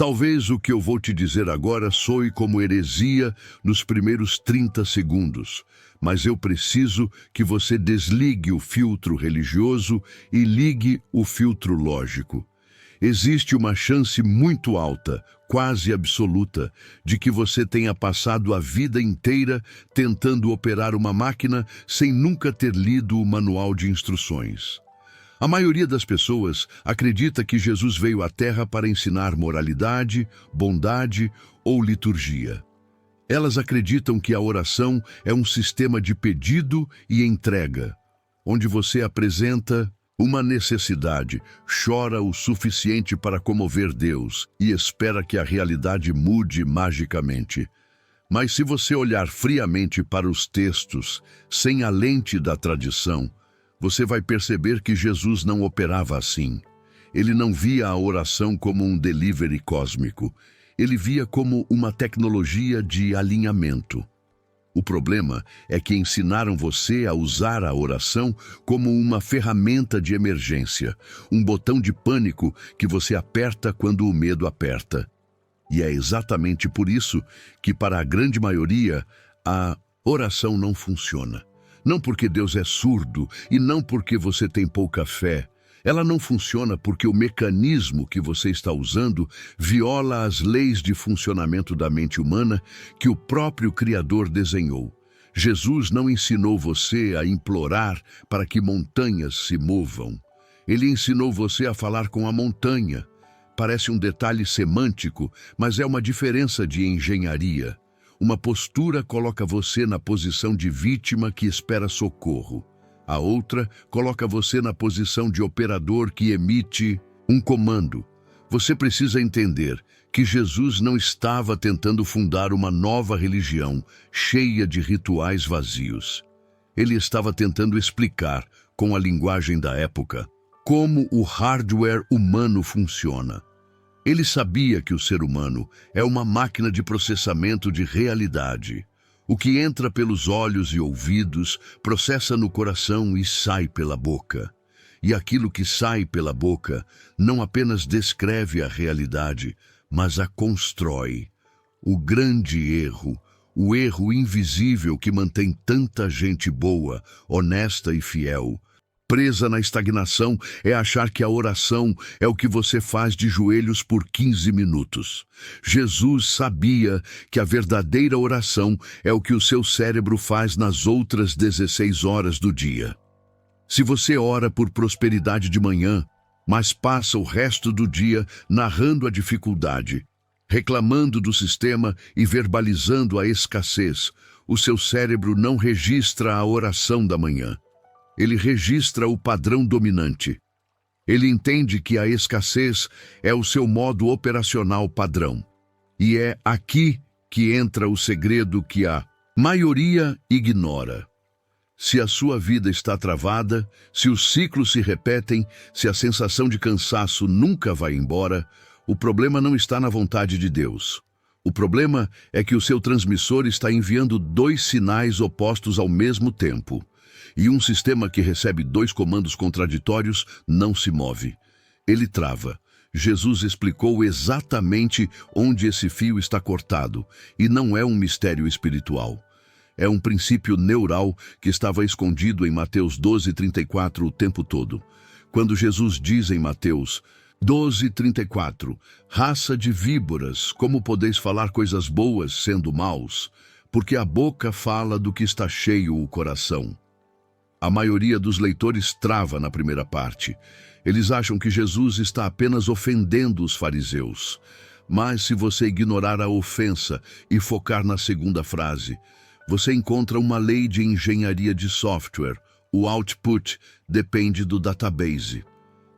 Talvez o que eu vou te dizer agora soe como heresia nos primeiros 30 segundos, mas eu preciso que você desligue o filtro religioso e ligue o filtro lógico. Existe uma chance muito alta, quase absoluta, de que você tenha passado a vida inteira tentando operar uma máquina sem nunca ter lido o manual de instruções. A maioria das pessoas acredita que Jesus veio à Terra para ensinar moralidade, bondade ou liturgia. Elas acreditam que a oração é um sistema de pedido e entrega, onde você apresenta uma necessidade, chora o suficiente para comover Deus e espera que a realidade mude magicamente. Mas se você olhar friamente para os textos, sem a lente da tradição, você vai perceber que Jesus não operava assim. Ele não via a oração como um delivery cósmico. Ele via como uma tecnologia de alinhamento. O problema é que ensinaram você a usar a oração como uma ferramenta de emergência, um botão de pânico que você aperta quando o medo aperta. E é exatamente por isso que, para a grande maioria, a oração não funciona. Não porque Deus é surdo e não porque você tem pouca fé. Ela não funciona porque o mecanismo que você está usando viola as leis de funcionamento da mente humana que o próprio Criador desenhou. Jesus não ensinou você a implorar para que montanhas se movam. Ele ensinou você a falar com a montanha. Parece um detalhe semântico, mas é uma diferença de engenharia. Uma postura coloca você na posição de vítima que espera socorro. A outra coloca você na posição de operador que emite um comando. Você precisa entender que Jesus não estava tentando fundar uma nova religião cheia de rituais vazios. Ele estava tentando explicar, com a linguagem da época, como o hardware humano funciona. Ele sabia que o ser humano é uma máquina de processamento de realidade. O que entra pelos olhos e ouvidos processa no coração e sai pela boca. E aquilo que sai pela boca não apenas descreve a realidade, mas a constrói. O grande erro, o erro invisível que mantém tanta gente boa, honesta e fiel, presa na estagnação, é achar que a oração é o que você faz de joelhos por 15 minutos. Jesus sabia que a verdadeira oração é o que o seu cérebro faz nas outras 16 horas do dia. Se você ora por prosperidade de manhã, mas passa o resto do dia narrando a dificuldade, reclamando do sistema e verbalizando a escassez, o seu cérebro não registra a oração da manhã. Ele registra o padrão dominante. Ele entende que a escassez é o seu modo operacional padrão. E é aqui que entra o segredo que a maioria ignora. Se a sua vida está travada, se os ciclos se repetem, se a sensação de cansaço nunca vai embora, o problema não está na vontade de Deus. O problema é que o seu transmissor está enviando 2 sinais opostos ao mesmo tempo. E um sistema que recebe 2 comandos contraditórios não se move. Ele trava. Jesus explicou exatamente onde esse fio está cortado, e não é um mistério espiritual. É um princípio neural que estava escondido em Mateus 12:34 o tempo todo. Quando Jesus diz em Mateus 12:34, raça de víboras, como podeis falar coisas boas sendo maus? Porque a boca fala do que está cheio o coração. A maioria dos leitores trava na primeira parte. Eles acham que Jesus está apenas ofendendo os fariseus. Mas se você ignorar a ofensa e focar na segunda frase, você encontra uma lei de engenharia de software. O output depende do database.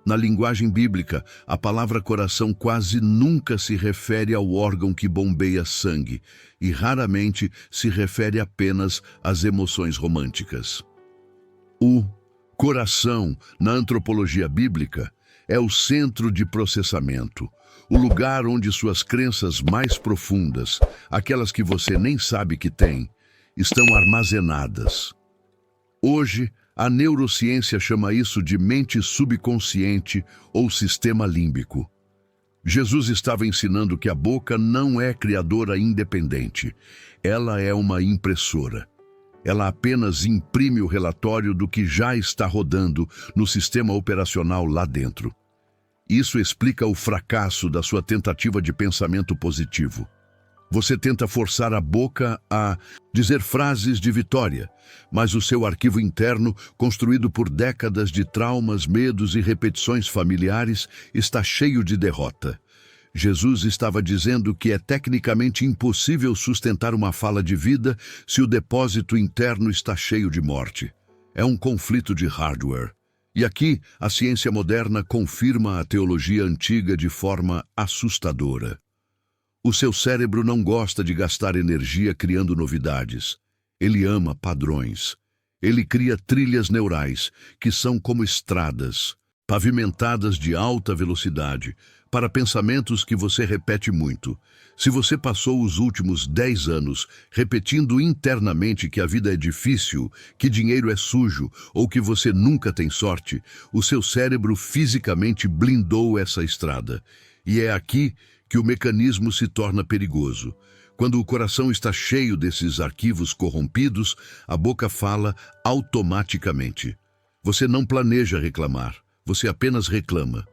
Na linguagem bíblica, a palavra coração quase nunca se refere ao órgão que bombeia sangue e raramente se refere apenas às emoções românticas. O coração, na antropologia bíblica, é o centro de processamento, o lugar onde suas crenças mais profundas, aquelas que você nem sabe que tem, estão armazenadas. Hoje, a neurociência chama isso de mente subconsciente ou sistema límbico. Jesus estava ensinando que a boca não é criadora independente. Ela é uma impressora. Ela apenas imprime o relatório do que já está rodando no sistema operacional lá dentro. Isso explica o fracasso da sua tentativa de pensamento positivo. Você tenta forçar a boca a dizer frases de vitória, mas o seu arquivo interno, construído por décadas de traumas, medos e repetições familiares, está cheio de derrota. Jesus estava dizendo que é tecnicamente impossível sustentar uma fala de vida se o depósito interno está cheio de morte. É um conflito de hardware. E aqui, a ciência moderna confirma a teologia antiga de forma assustadora. O seu cérebro não gosta de gastar energia criando novidades. Ele ama padrões. Ele cria trilhas neurais, que são como estradas, pavimentadas de alta velocidade, para pensamentos que você repete muito. Se você passou os últimos 10 anos repetindo internamente que a vida é difícil, que dinheiro é sujo ou que você nunca tem sorte, o seu cérebro fisicamente blindou essa estrada. E é aqui que o mecanismo se torna perigoso. Quando o coração está cheio desses arquivos corrompidos, a boca fala automaticamente. Você não planeja reclamar, você apenas reclama.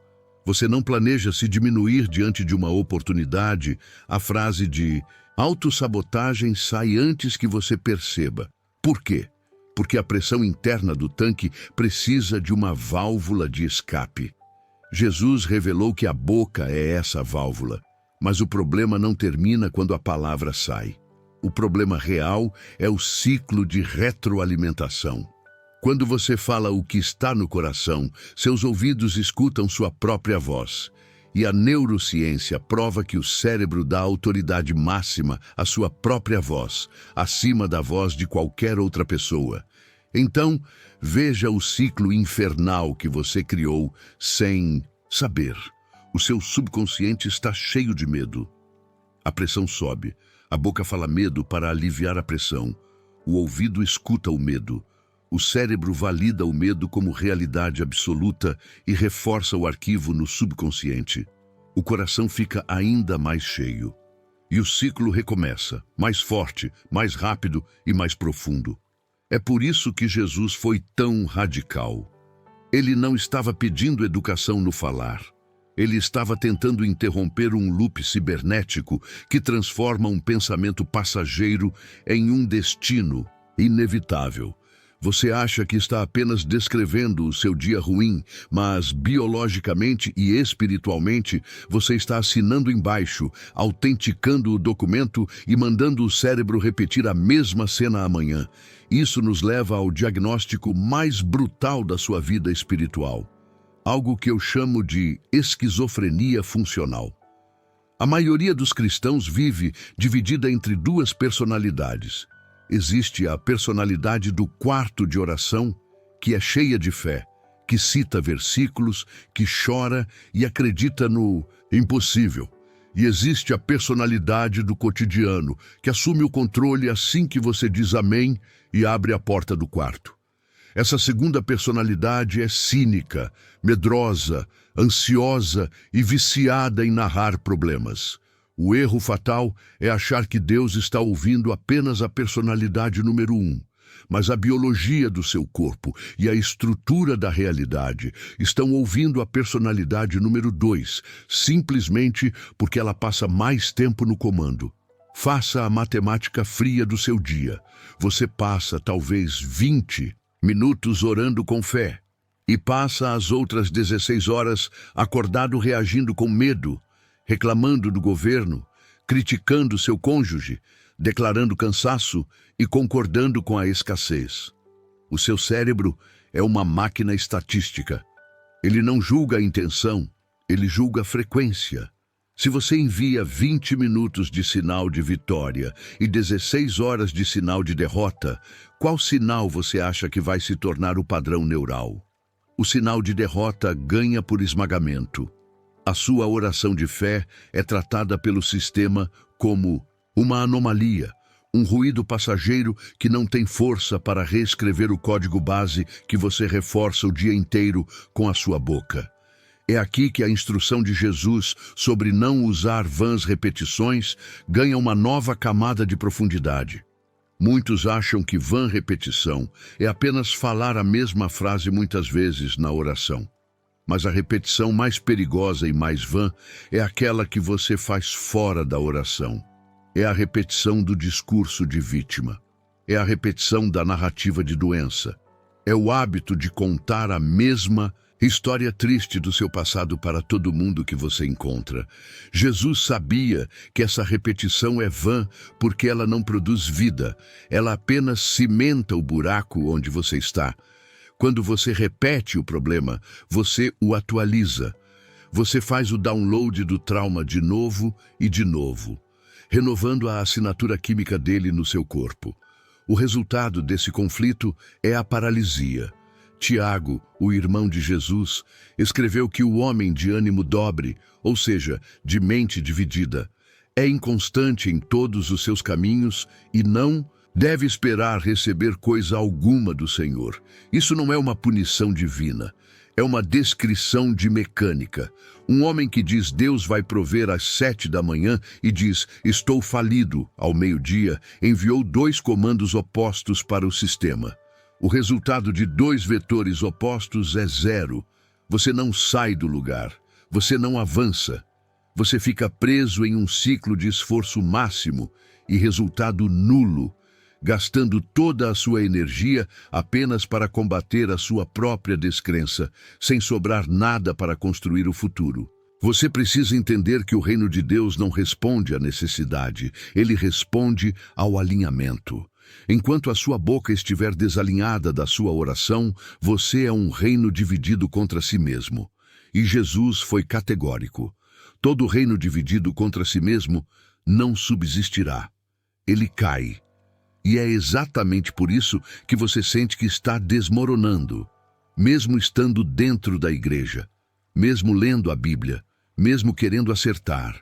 Você não planeja se diminuir diante de uma oportunidade. A frase de autossabotagem sai antes que você perceba. Por quê? Porque a pressão interna do tanque precisa de uma válvula de escape. Jesus revelou que a boca é essa válvula, mas o problema não termina quando a palavra sai. O problema real é o ciclo de retroalimentação. Quando você fala o que está no coração, seus ouvidos escutam sua própria voz. E a neurociência prova que o cérebro dá autoridade máxima à sua própria voz, acima da voz de qualquer outra pessoa. Então, veja o ciclo infernal que você criou sem saber. O seu subconsciente está cheio de medo. A pressão sobe. A boca fala medo para aliviar a pressão. O ouvido escuta o medo. O cérebro valida o medo como realidade absoluta e reforça o arquivo no subconsciente. O coração fica ainda mais cheio. E o ciclo recomeça, mais forte, mais rápido e mais profundo. É por isso que Jesus foi tão radical. Ele não estava pedindo educação no falar. Ele estava tentando interromper um loop cibernético que transforma um pensamento passageiro em um destino inevitável. Você acha que está apenas descrevendo o seu dia ruim, mas biologicamente e espiritualmente você está assinando embaixo, autenticando o documento e mandando o cérebro repetir a mesma cena amanhã. Isso nos leva ao diagnóstico mais brutal da sua vida espiritual. Algo que eu chamo de esquizofrenia funcional. A maioria dos cristãos vive dividida entre duas personalidades. Existe a personalidade do quarto de oração, que é cheia de fé, que cita versículos, que chora e acredita no impossível. E existe a personalidade do cotidiano, que assume o controle assim que você diz amém e abre a porta do quarto. Essa segunda personalidade é cínica, medrosa, ansiosa e viciada em narrar problemas. O erro fatal é achar que Deus está ouvindo apenas a personalidade número 1, mas a biologia do seu corpo e a estrutura da realidade estão ouvindo a personalidade número 2, simplesmente porque ela passa mais tempo no comando. Faça a matemática fria do seu dia. Você passa talvez 20 minutos orando com fé e passa as outras 16 horas acordado reagindo com medo, reclamando do governo, criticando seu cônjuge, declarando cansaço e concordando com a escassez. O seu cérebro é uma máquina estatística. Ele não julga a intenção, ele julga a frequência. Se você envia 20 minutos de sinal de vitória e 16 horas de sinal de derrota, qual sinal você acha que vai se tornar o padrão neural? O sinal de derrota ganha por esmagamento. A sua oração de fé é tratada pelo sistema como uma anomalia, um ruído passageiro que não tem força para reescrever o código base que você reforça o dia inteiro com a sua boca. É aqui que a instrução de Jesus sobre não usar vãs repetições ganha uma nova camada de profundidade. Muitos acham que vã repetição é apenas falar a mesma frase muitas vezes na oração. Mas a repetição mais perigosa e mais vã é aquela que você faz fora da oração. É a repetição do discurso de vítima. É a repetição da narrativa de doença. É o hábito de contar a mesma história triste do seu passado para todo mundo que você encontra. Jesus sabia que essa repetição é vã porque ela não produz vida. Ela apenas cimenta o buraco onde você está. Quando você repete o problema, você o atualiza. Você faz o download do trauma de novo e de novo, renovando a assinatura química dele no seu corpo. O resultado desse conflito é a paralisia. Tiago, o irmão de Jesus, escreveu que o homem de ânimo dobre, ou seja, de mente dividida, é inconstante em todos os seus caminhos e não deve esperar receber coisa alguma do Senhor. Isso não é uma punição divina, é uma descrição de mecânica. Um homem que diz Deus vai prover às 7 da manhã e diz estou falido ao meio-dia, enviou 2 comandos opostos para o sistema. O resultado de 2 vetores opostos é 0. Você não sai do lugar, você não avança. Você fica preso em um ciclo de esforço máximo e resultado nulo, gastando toda a sua energia apenas para combater a sua própria descrença, sem sobrar nada para construir o futuro. Você precisa entender que o reino de Deus não responde à necessidade, ele responde ao alinhamento. Enquanto a sua boca estiver desalinhada da sua oração, você é um reino dividido contra si mesmo. E Jesus foi categórico. Todo reino dividido contra si mesmo não subsistirá. Ele cai. E é exatamente por isso que você sente que está desmoronando, mesmo estando dentro da igreja, mesmo lendo a Bíblia, mesmo querendo acertar.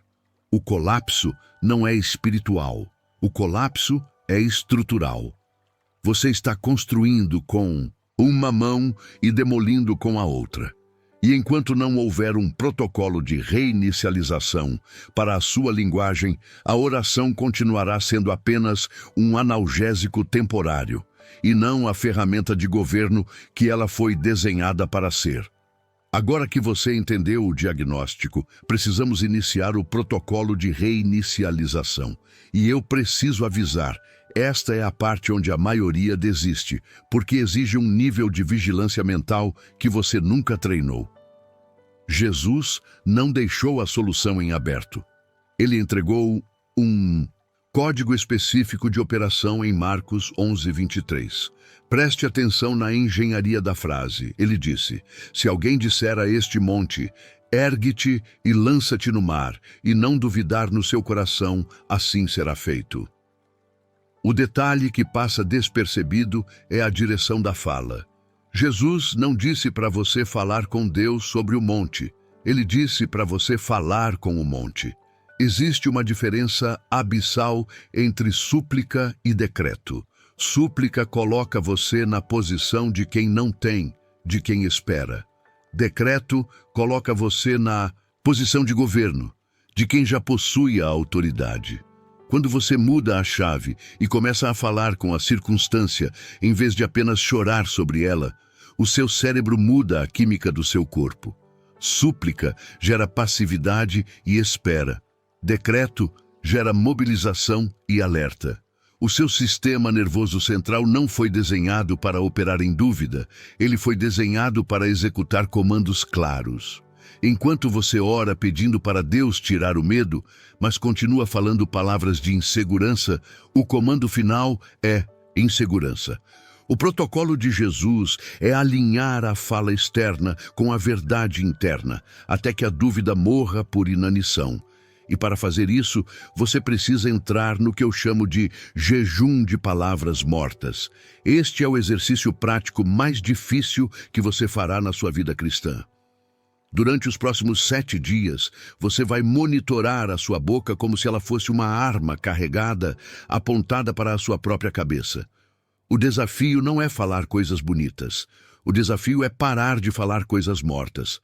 O colapso não é espiritual. O colapso é estrutural. Você está construindo com uma mão e demolindo com a outra. E enquanto não houver um protocolo de reinicialização para a sua linguagem, a oração continuará sendo apenas um analgésico temporário, e não a ferramenta de governo que ela foi desenhada para ser. Agora que você entendeu o diagnóstico, precisamos iniciar o protocolo de reinicialização. E eu preciso avisar, esta é a parte onde a maioria desiste, porque exige um nível de vigilância mental que você nunca treinou. Jesus não deixou a solução em aberto. Ele entregou um código específico de operação em Marcos 11:23. Preste atenção na engenharia da frase. Ele disse, se alguém disser a este monte, ergue-te e lança-te no mar, e não duvidar no seu coração, assim será feito. O detalhe que passa despercebido é a direção da fala. Jesus não disse para você falar com Deus sobre o monte. Ele disse para você falar com o monte. Existe uma diferença abissal entre súplica e decreto. Súplica coloca você na posição de quem não tem, de quem espera. Decreto coloca você na posição de governo, de quem já possui a autoridade. Quando você muda a chave e começa a falar com a circunstância, em vez de apenas chorar sobre ela, o seu cérebro muda a química do seu corpo. Súplica gera passividade e espera. Decreto gera mobilização e alerta. O seu sistema nervoso central não foi desenhado para operar em dúvida, ele foi desenhado para executar comandos claros. Enquanto você ora pedindo para Deus tirar o medo, mas continua falando palavras de insegurança, o comando final é insegurança. O protocolo de Jesus é alinhar a fala externa com a verdade interna, até que a dúvida morra por inanição. E para fazer isso, você precisa entrar no que eu chamo de jejum de palavras mortas. Este é o exercício prático mais difícil que você fará na sua vida cristã. Durante os próximos 7 dias, você vai monitorar a sua boca como se ela fosse uma arma carregada, apontada para a sua própria cabeça. O desafio não é falar coisas bonitas. O desafio é parar de falar coisas mortas.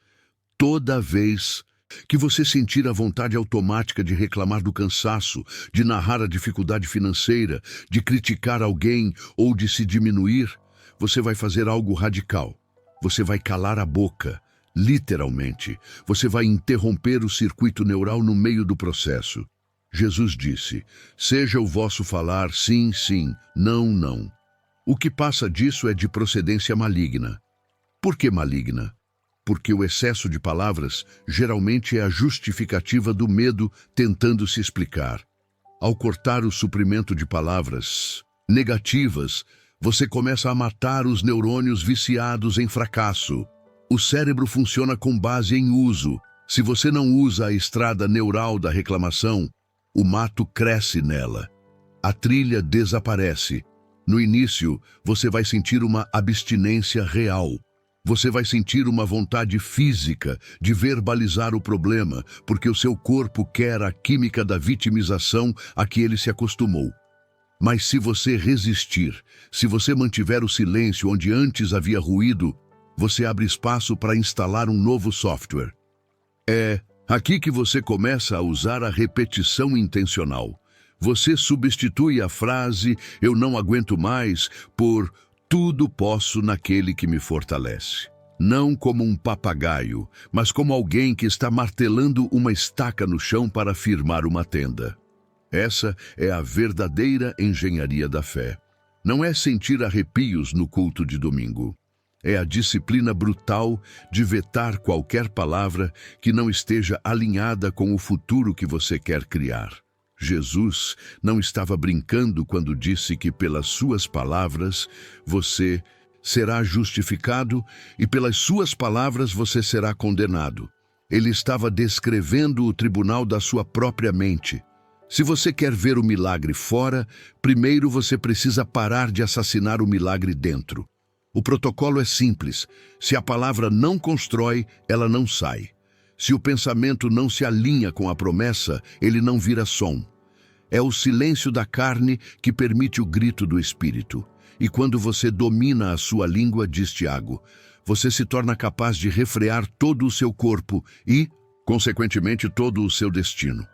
Toda vez que você sentir a vontade automática de reclamar do cansaço, de narrar a dificuldade financeira, de criticar alguém ou de se diminuir, você vai fazer algo radical. Você vai calar a boca, literalmente. Você vai interromper o circuito neural no meio do processo. Jesus disse: seja o vosso falar sim, sim, não, não. O que passa disso é de procedência maligna. Por que maligna? Porque o excesso de palavras geralmente é a justificativa do medo tentando se explicar. Ao cortar o suprimento de palavras negativas, você começa a matar os neurônios viciados em fracasso. O cérebro funciona com base em uso. Se você não usa a estrada neural da reclamação, o mato cresce nela. A trilha desaparece. No início, você vai sentir uma abstinência real. Você vai sentir uma vontade física de verbalizar o problema, porque o seu corpo quer a química da vitimização a que ele se acostumou. Mas se você resistir, se você mantiver o silêncio onde antes havia ruído, você abre espaço para instalar um novo software. É aqui que você começa a usar a repetição intencional. Você substitui a frase "eu não aguento mais" por "tudo posso naquele que me fortalece". Não como um papagaio, mas como alguém que está martelando uma estaca no chão para firmar uma tenda. Essa é a verdadeira engenharia da fé. Não é sentir arrepios no culto de domingo. É a disciplina brutal de vetar qualquer palavra que não esteja alinhada com o futuro que você quer criar. Jesus não estava brincando quando disse que pelas suas palavras você será justificado e pelas suas palavras você será condenado. Ele estava descrevendo o tribunal da sua própria mente. Se você quer ver o milagre fora, primeiro você precisa parar de assassinar o milagre dentro. O protocolo é simples. Se a palavra não constrói, ela não sai. Se o pensamento não se alinha com a promessa, ele não vira som. É o silêncio da carne que permite o grito do espírito. E quando você domina a sua língua, diz Tiago, você se torna capaz de refrear todo o seu corpo e, consequentemente, todo o seu destino.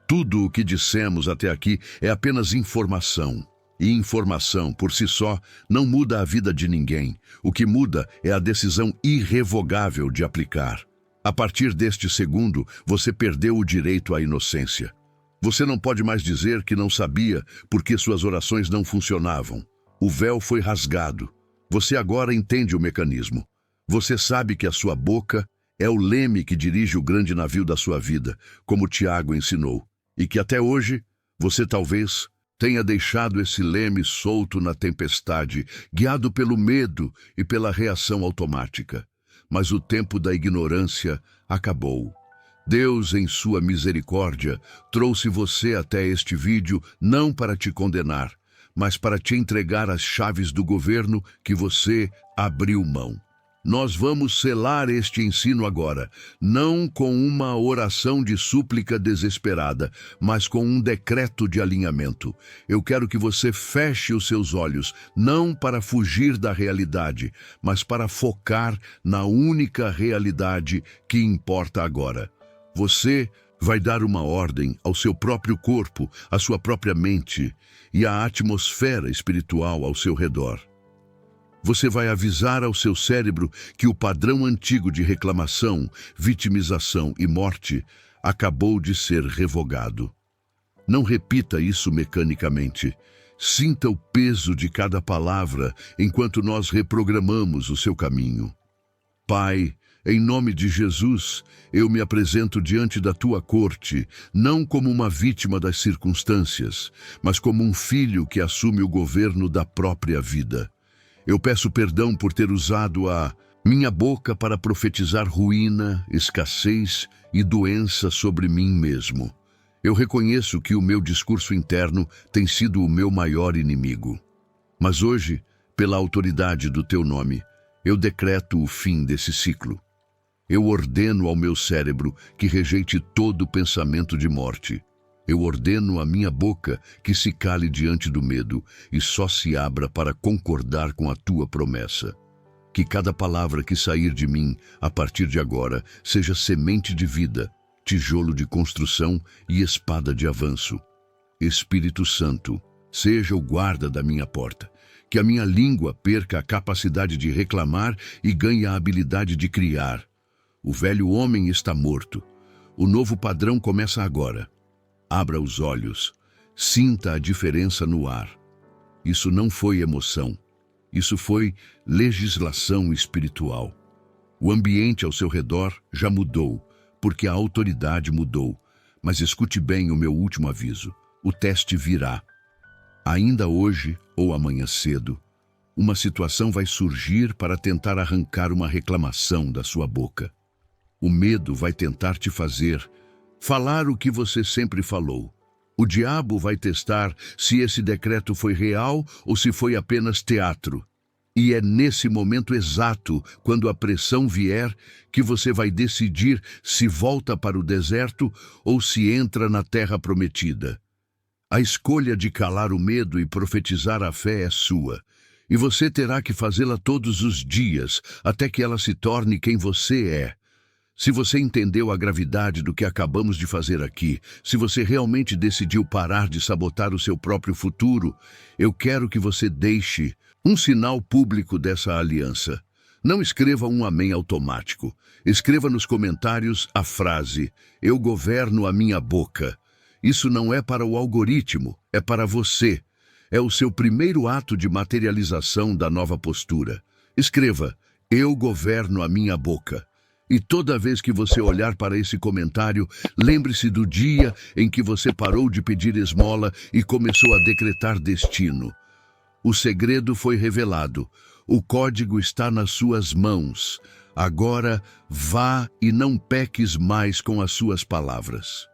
Tudo o que dissemos até aqui é apenas informação. E informação, por si só, não muda a vida de ninguém. O que muda é a decisão irrevogável de aplicar. A partir deste segundo, você perdeu o direito à inocência. Você não pode mais dizer que não sabia porque suas orações não funcionavam. O véu foi rasgado. Você agora entende o mecanismo. Você sabe que a sua boca é o leme que dirige o grande navio da sua vida, como Tiago ensinou. E que até hoje, você talvez tenha deixado esse leme solto na tempestade, guiado pelo medo e pela reação automática. Mas o tempo da ignorância acabou. Deus, em sua misericórdia, trouxe você até este vídeo não para te condenar, mas para te entregar as chaves do governo que você abriu mão. Nós vamos selar este ensino agora, não com uma oração de súplica desesperada, mas com um decreto de alinhamento. Eu quero que você feche os seus olhos, não para fugir da realidade, mas para focar na única realidade que importa agora. Você vai dar uma ordem ao seu próprio corpo, à sua própria mente e à atmosfera espiritual ao seu redor. Você vai avisar ao seu cérebro que o padrão antigo de reclamação, vitimização e morte acabou de ser revogado. Não repita isso mecanicamente. Sinta o peso de cada palavra enquanto nós reprogramamos o seu caminho. Pai, em nome de Jesus, eu me apresento diante da tua corte, não como uma vítima das circunstâncias, mas como um filho que assume o governo da própria vida. Eu peço perdão por ter usado a minha boca para profetizar ruína, escassez e doença sobre mim mesmo. Eu reconheço que o meu discurso interno tem sido o meu maior inimigo. Mas hoje, pela autoridade do teu nome, eu decreto o fim desse ciclo. Eu ordeno ao meu cérebro que rejeite todo pensamento de morte. Eu ordeno à minha boca que se cale diante do medo e só se abra para concordar com a tua promessa. Que cada palavra que sair de mim, a partir de agora, seja semente de vida, tijolo de construção e espada de avanço. Espírito Santo, seja o guarda da minha porta. Que a minha língua perca a capacidade de reclamar e ganhe a habilidade de criar. O velho homem está morto. O novo padrão começa agora. Abra os olhos. Sinta a diferença no ar. Isso não foi emoção. Isso foi legislação espiritual. O ambiente ao seu redor já mudou, porque a autoridade mudou. Mas escute bem o meu último aviso. O teste virá. Ainda hoje ou amanhã cedo, uma situação vai surgir para tentar arrancar uma reclamação da sua boca. O medo vai tentar te fazer falar o que você sempre falou. O diabo vai testar se esse decreto foi real ou se foi apenas teatro. E é nesse momento exato, quando a pressão vier, que você vai decidir se volta para o deserto ou se entra na terra prometida. A escolha de calar o medo e profetizar a fé é sua, e você terá que fazê-la todos os dias, até que ela se torne quem você é. Se você entendeu a gravidade do que acabamos de fazer aqui, se você realmente decidiu parar de sabotar o seu próprio futuro, eu quero que você deixe um sinal público dessa aliança. Não escreva um amém automático. Escreva nos comentários a frase: "Eu governo a minha boca". Isso não é para o algoritmo, é para você. É o seu primeiro ato de materialização da nova postura. Escreva: "Eu governo a minha boca". E toda vez que você olhar para esse comentário, lembre-se do dia em que você parou de pedir esmola e começou a decretar destino. O segredo foi revelado. O código está nas suas mãos. Agora, vá e não peques mais com as suas palavras.